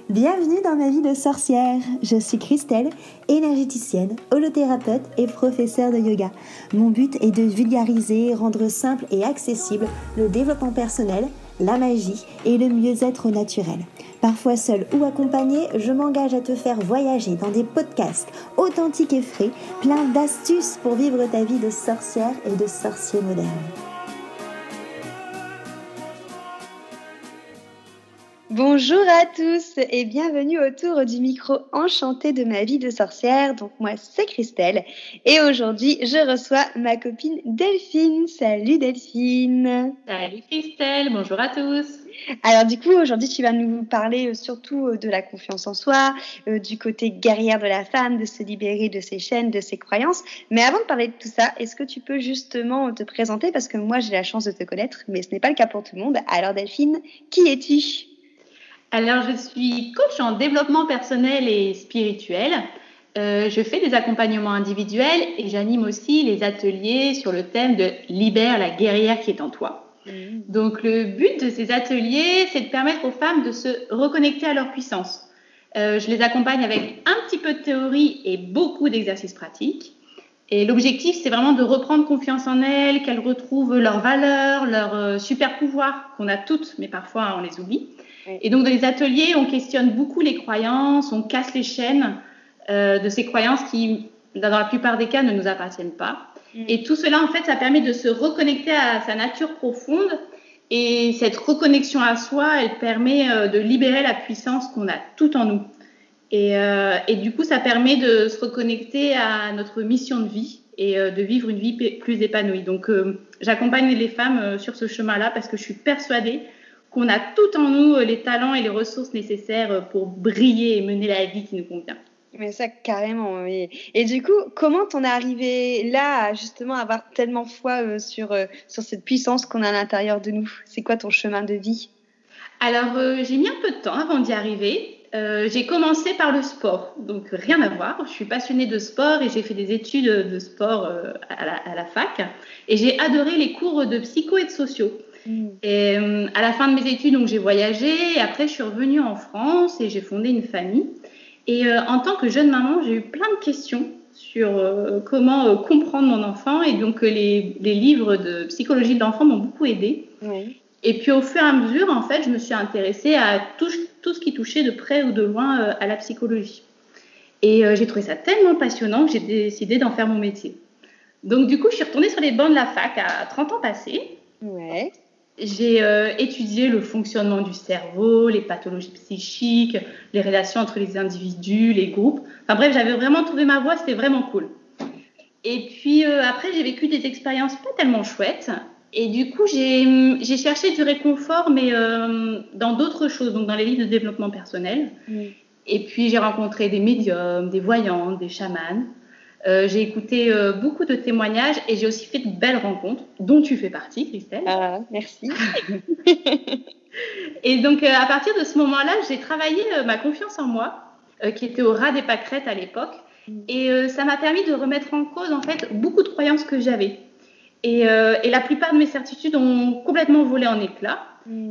Bienvenue dans ma vie de sorcière. Je suis Christelle, énergéticienne, holothérapeute et professeure de yoga. Mon but est de vulgariser, rendre simple et accessible le développement personnel, la magie et le mieux-être naturel. Parfois seule ou accompagnée, je m'engage à te faire voyager dans des podcasts authentiques et frais, plein d'astuces pour vivre ta vie de sorcière et de sorcier moderne. Bonjour à tous et bienvenue autour du micro enchanté de ma vie de sorcière. Donc moi c'est Christelle et aujourd'hui je reçois ma copine Delphine. Salut Delphine. Salut Christelle, bonjour à tous. Alors du coup aujourd'hui tu vas nous parler surtout de la confiance en soi, du côté guerrière de la femme, de se libérer de ses chaînes, de ses croyances. Mais avant de parler de tout ça, est-ce que tu peux justement te présenter parce que moi j'ai la chance de te connaître mais ce n'est pas le cas pour tout le monde. Alors Delphine, qui es-tu ? Alors, je suis coach en développement personnel et spirituel. Je fais des accompagnements individuels et j'anime aussi les ateliers sur le thème de « Libère la guerrière qui est en toi ». Donc, le but de ces ateliers, c'est de permettre aux femmes de se reconnecter à leur puissance. Je les accompagne avec un petit peu de théorie et beaucoup d'exercices pratiques. Et l'objectif, c'est vraiment de reprendre confiance en elles, qu'elles retrouvent leurs valeurs, leurs super pouvoirs qu'on a toutes, mais parfois on les oublie. Et donc, dans les ateliers, on questionne beaucoup les croyances, on casse les chaînes de ces croyances qui, dans la plupart des cas, ne nous appartiennent pas. Et tout cela, en fait, ça permet de se reconnecter à sa nature profonde. Et cette reconnexion à soi, elle permet de libérer la puissance qu'on a tout en nous. Et du coup, ça permet de se reconnecter à notre mission de vie et de vivre une vie plus épanouie. Donc, j'accompagne les femmes sur ce chemin-là parce que je suis persuadée qu'on a tout en nous les talents et les ressources nécessaires pour briller et mener la vie qui nous convient. Mais ça, carrément. Et du coup, comment t'en es arrivé là à justement avoir tellement foi sur cette puissance qu'on a à l'intérieur de nous ? C'est quoi ton chemin de vie ? Alors, j'ai mis un peu de temps avant d'y arriver. J'ai commencé par le sport, donc rien à voir. Je suis passionnée de sport et j'ai fait des études de sport à la fac. Et j'ai adoré les cours de psycho et de sociaux. Et à la fin de mes études, donc, j'ai voyagé et après je suis revenue en France et j'ai fondé une famille. Et en tant que jeune maman, j'ai eu plein de questions sur comment comprendre mon enfant. Et donc les livres de psychologie de l'enfant m'ont beaucoup aidée. Oui. Et puis au fur et à mesure, en fait, je me suis intéressée à tout ce qui touchait de près ou de loin à la psychologie. Et j'ai trouvé ça tellement passionnant que j'ai décidé d'en faire mon métier. Donc du coup, je suis retournée sur les bancs de la fac à 30 ans passés. Ouais. J'ai étudié le fonctionnement du cerveau, les pathologies psychiques, les relations entre les individus, les groupes. Enfin bref, j'avais vraiment trouvé ma voie, c'était vraiment cool. Et puis après, j'ai vécu des expériences pas tellement chouettes. Et du coup, j'ai cherché du réconfort, mais dans d'autres choses, donc dans les livres de développement personnel. Et puis, j'ai rencontré des médiums, des voyantes, des chamans. J'ai écouté beaucoup de témoignages et j'ai aussi fait de belles rencontres, dont tu fais partie, Christelle. Ah, merci. Et donc, à partir de ce moment-là, j'ai travaillé ma confiance en moi, qui était au ras des pâquerettes à l'époque. Et ça m'a permis de remettre en cause, en fait, beaucoup de croyances que j'avais. Et la plupart de mes certitudes ont complètement volé en éclats.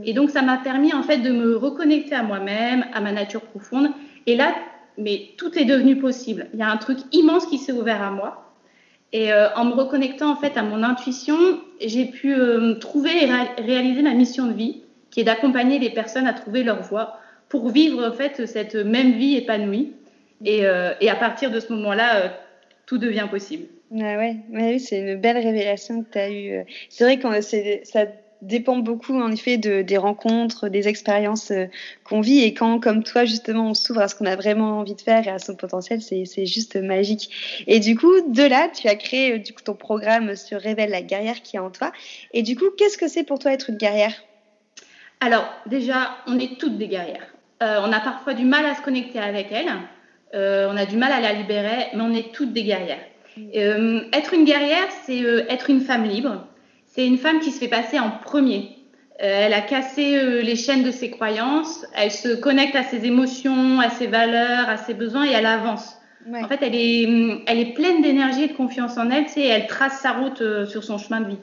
Et donc, ça m'a permis, en fait, de me reconnecter à moi-même, à ma nature profonde. Et là, mais tout est devenu possible. Il y a un truc immense qui s'est ouvert à moi. Et en me reconnectant, en fait, à mon intuition, j'ai pu trouver et réaliser ma mission de vie, qui est d'accompagner les personnes à trouver leur voie pour vivre, en fait, cette même vie épanouie. Et à partir de ce moment-là, tout devient possible. Ah ouais, oui, c'est une belle révélation que tu as eue. C'est vrai que ça dépend beaucoup, en effet, des rencontres, des expériences qu'on vit. Et quand, comme toi, justement, on s'ouvre à ce qu'on a vraiment envie de faire et à son potentiel, c'est juste magique. Et du coup, de là, tu as créé ton programme sur Révèle la guerrière qui est en toi. Et du coup, qu'est-ce que c'est pour toi être une guerrière ? Alors, déjà, on est toutes des guerrières. On a parfois du mal à se connecter avec elle. On a du mal à la libérer, mais on est toutes des guerrières. Être une guerrière, c'est être une femme libre. C'est une femme qui se fait passer en premier. Elle a cassé les chaînes de ses croyances. Elle se connecte à ses émotions, à ses valeurs, à ses besoins et elle avance. Ouais. En fait, elle est pleine d'énergie et de confiance en elle. Et elle trace sa route sur son chemin de vie.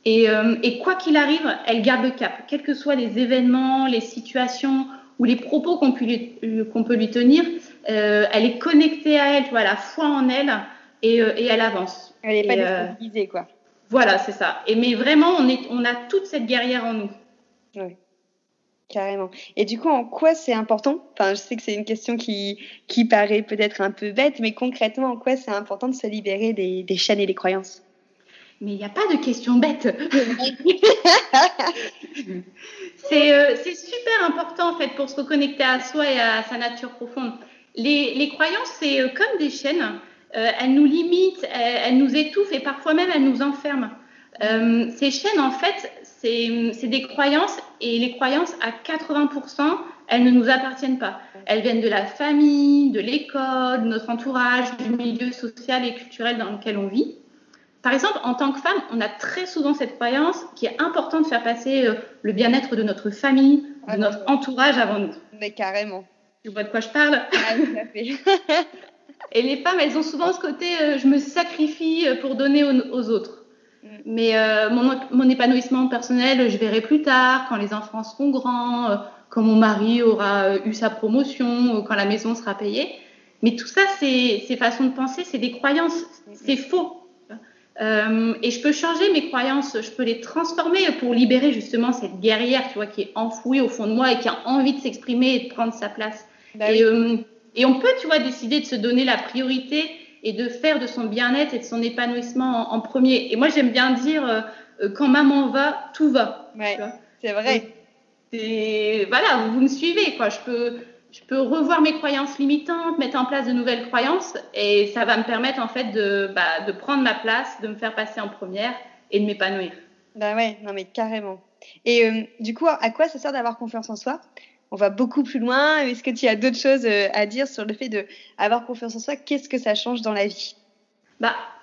Et quoi qu'il arrive, elle garde le cap. Quels que soient les événements, les situations ou les propos qu'on peut lui tenir, elle est connectée à elle, tu vois, elle a foi en elle et elle avance. Elle n'est pas déstabilisée, quoi. Voilà, c'est ça. Mais vraiment, on a toute cette guerrière en nous. Oui, carrément. Et du coup, en quoi c'est important? Enfin, je sais que c'est une question qui paraît peut-être un peu bête, mais concrètement, en quoi c'est important de se libérer des chaînes et des croyances? Mais il n'y a pas de question bête. C'est super important en fait pour se reconnecter à soi et à sa nature profonde. Les croyances, c'est comme des chaînes. Elles nous limitent, elles nous étouffent et parfois même elles nous enferment. Ces chaînes, en fait, c'est des croyances et les croyances, à 80%, elles ne nous appartiennent pas. Elles viennent de la famille, de l'école, de notre entourage, du milieu social et culturel dans lequel on vit. Par exemple, en tant que femme, on a très souvent cette croyance qu'il est important de faire passer le bien-être de notre famille, de notre entourage avant nous. Mais carrément. Tu vois de quoi je parle? Ah, tout à fait. Et les femmes, elles ont souvent ce côté je me sacrifie pour donner aux autres. Mais mon épanouissement personnel, je verrai plus tard, quand les enfants seront grands, quand mon mari aura eu sa promotion, quand la maison sera payée. Mais tout ça, ces façons de penser, c'est des croyances, c'est faux. Et je peux changer mes croyances, je peux les transformer pour libérer justement cette guerrière, tu vois, qui est enfouie au fond de moi et qui a envie de s'exprimer et de prendre sa place. Et on peut, tu vois, décider de se donner la priorité et de faire de son bien-être et de son épanouissement en premier. Et moi, j'aime bien dire, quand maman va, tout va. Ouais, c'est vrai. Voilà, vous me suivez, quoi. Je peux revoir mes croyances limitantes, mettre en place de nouvelles croyances et ça va me permettre en fait de prendre ma place, de me faire passer en première et de m'épanouir. Bah ouais, non mais carrément. Et du coup, à quoi ça sert d'avoir confiance en soi? On va beaucoup plus loin. Est-ce que tu as d'autres choses à dire sur le fait d'avoir confiance en soi? Qu'est-ce que ça change dans la vie?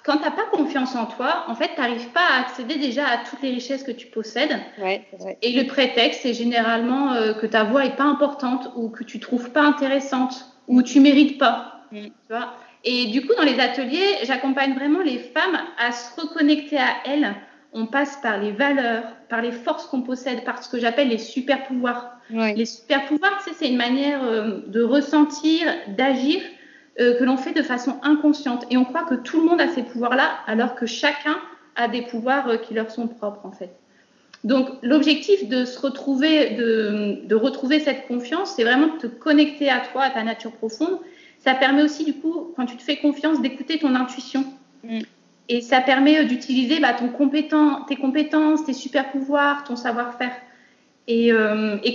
Quand tu n'as pas confiance en toi, en fait, tu n'arrives pas à accéder déjà à toutes les richesses que tu possèdes. Ouais, c'est vrai. Et le prétexte, c'est généralement que ta voix n'est pas importante ou que tu ne trouves pas intéressante ou tu ne mérites pas. Tu vois. Et du coup, dans les ateliers, j'accompagne vraiment les femmes à se reconnecter à elles. On passe par les valeurs, par les forces qu'on possède, par ce que j'appelle les super-pouvoirs. Ouais. Les super-pouvoirs, c'est une manière de ressentir, d'agir que l'on fait de façon inconsciente. Et on croit que tout le monde a ces pouvoirs-là, alors que chacun a des pouvoirs qui leur sont propres, en fait. Donc, l'objectif de se retrouver, de retrouver cette confiance, c'est vraiment de te connecter à toi, à ta nature profonde. Ça permet aussi, du coup, quand tu te fais confiance, d'écouter ton intuition. Et ça permet d'utiliser tes compétences, tes super-pouvoirs, ton savoir-faire. Et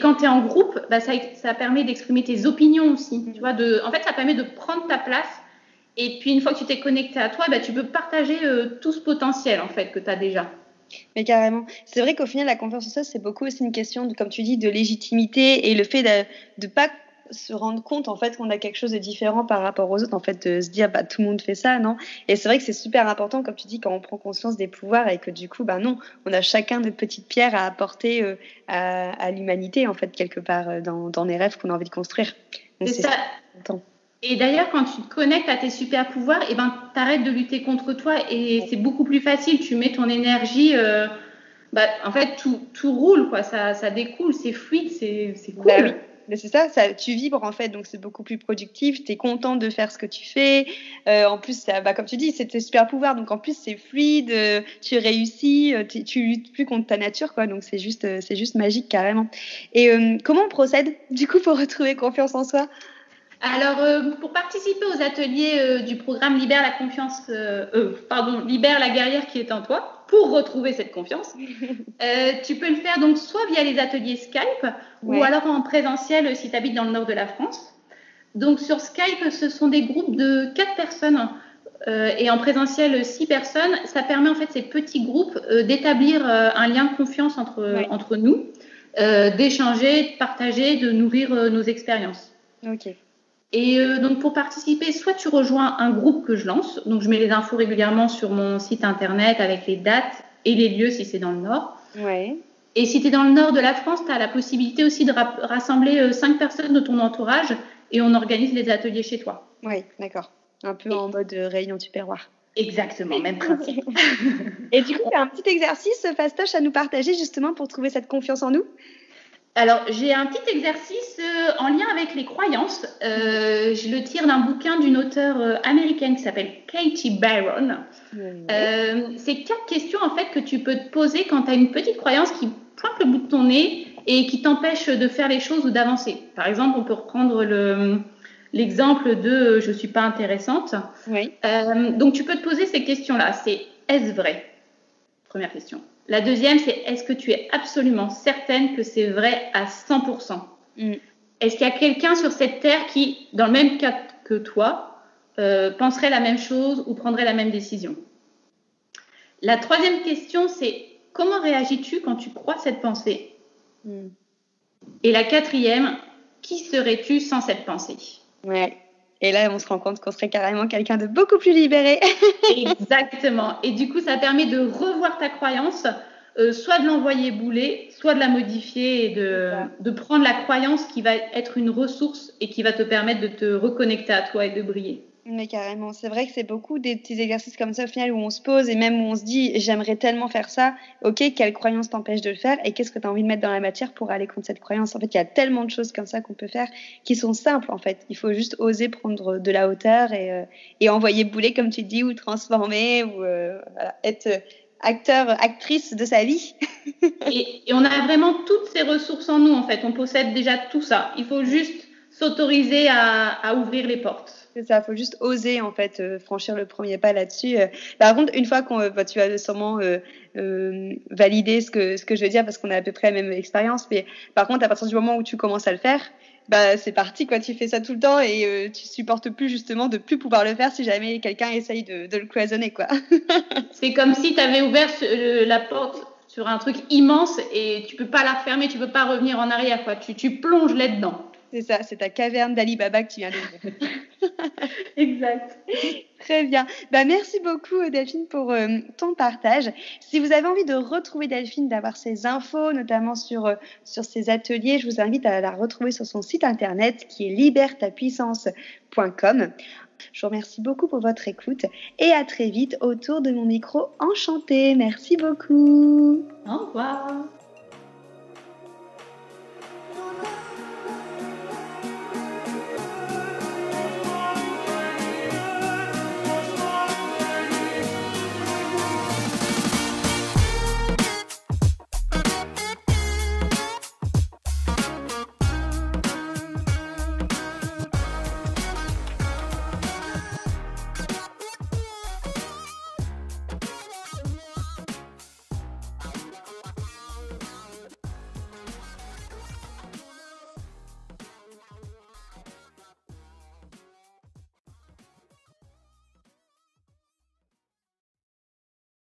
quand tu es en groupe, ça permet d'exprimer tes opinions aussi. Tu vois, en fait, ça permet de prendre ta place. Et puis, une fois que tu t'es connecté à toi, tu peux partager tout ce potentiel en fait, que tu as déjà. Mais carrément. C'est vrai qu'au final, la confiance en soi, c'est beaucoup aussi une question, comme tu dis, de légitimité et le fait de pas se rendre compte en fait qu'on a quelque chose de différent par rapport aux autres, en fait de se dire tout le monde fait ça, non? Et c'est vrai que c'est super important, comme tu dis, quand on prend conscience des pouvoirs et que du coup non, on a chacun de petites pierres à apporter à l'humanité en fait quelque part dans les rêves qu'on a envie de construire. Donc, c'est ça. Important. Et d'ailleurs, quand tu te connectes à tes super pouvoirs, t'arrêtes de lutter contre toi et c'est beaucoup plus facile. Tu mets ton énergie, en fait tout roule, quoi. Ça découle, c'est fluide, c'est cool. Oui. Mais c'est ça, tu vibres en fait, donc c'est beaucoup plus productif, tu es content de faire ce que tu fais. En plus, comme tu dis, c'est tes super pouvoirs, donc en plus c'est fluide, tu réussis, tu luttes plus contre ta nature, quoi. Donc c'est juste magique carrément. Et comment on procède du coup pour retrouver confiance en soi? Alors, pour participer aux ateliers du programme Libère la guerrière qui est en toi, pour retrouver cette confiance, tu peux le faire donc soit via les ateliers Skype ou alors en présentiel si tu habites dans le nord de la France. Donc, sur Skype, ce sont des groupes de 4 personnes et en présentiel 6 personnes. Ça permet en fait ces petits groupes d'établir un lien de confiance entre nous, d'échanger, de partager, de nourrir nos expériences. Ok. Et donc, pour participer, soit tu rejoins un groupe que je lance. Donc, je mets les infos régulièrement sur mon site internet avec les dates et les lieux si c'est dans le Nord. Ouais. Et si tu es dans le Nord de la France, tu as la possibilité aussi de rassembler 5 personnes de ton entourage et on organise les ateliers chez toi. Oui, d'accord. Un peu en mode réunion tupperware. Exactement, même principe. Et du coup, tu as un petit exercice fastoche à nous partager justement pour trouver cette confiance en nous? Alors, j'ai un petit exercice en lien avec les croyances. Je le tire d'un bouquin d'une auteure américaine qui s'appelle Katie Byron. C'est 4 questions en fait que tu peux te poser quand tu as une petite croyance qui pointe le bout de ton nez et qui t'empêche de faire les choses ou d'avancer. Par exemple, on peut reprendre l'exemple de je suis pas intéressante. Oui. Donc, tu peux te poser ces questions-là. C'est est-ce vrai? Première question. La deuxième, c'est est-ce que tu es absolument certaine que c'est vrai à 100%? Est-ce qu'il y a quelqu'un sur cette terre qui, dans le même cas que toi, penserait la même chose ou prendrait la même décision? La troisième question, c'est comment réagis-tu quand tu crois cette pensée? Et la quatrième, qui serais-tu sans cette pensée? Ouais. Et là, on se rend compte qu'on serait carrément quelqu'un de beaucoup plus libéré. Exactement. Et du coup, ça permet de revoir ta croyance, soit de l'envoyer bouler, soit de la modifier et de prendre la croyance qui va être une ressource et qui va te permettre de te reconnecter à toi et de briller. Mais carrément, c'est vrai que c'est beaucoup des petits exercices comme ça au final où on se pose et même où on se dit j'aimerais tellement faire ça, ok, quelle croyance t'empêche de le faire et qu'est-ce que tu as envie de mettre dans la matière pour aller contre cette croyance. En fait, il y a tellement de choses comme ça qu'on peut faire qui sont simples en fait. Il faut juste oser prendre de la hauteur et envoyer bouler comme tu dis ou transformer ou voilà, être acteur, actrice de sa vie. et on a vraiment toutes ces ressources en nous en fait, on possède déjà tout ça. Il faut juste s'autoriser à ouvrir les portes. C'est ça, faut juste oser en fait franchir le premier pas là-dessus. Par contre, une fois qu'on, tu vas sûrement valider ce que je veux dire parce qu'on a à peu près la même expérience. Mais par contre, à partir du moment où tu commences à le faire, bah c'est parti quoi. Tu fais ça tout le temps et tu supportes plus justement de plus pouvoir le faire si jamais quelqu'un essaye de le cloisonner quoi. C'est comme si tu avais ouvert la porte sur un truc immense et tu peux pas la refermer, tu peux pas revenir en arrière quoi. Tu plonges là-dedans. C'est ça, c'est ta caverne d'Ali Baba que tu viens d'ouvrir. Exact. Très bien. Bah, merci beaucoup Delphine pour ton partage. Si vous avez envie de retrouver Delphine, d'avoir ses infos, notamment sur ses ateliers, je vous invite à la retrouver sur son site internet qui est libertapuissance.com. Je vous remercie beaucoup pour votre écoute et à très vite autour de mon micro enchanté. Merci beaucoup. Au revoir.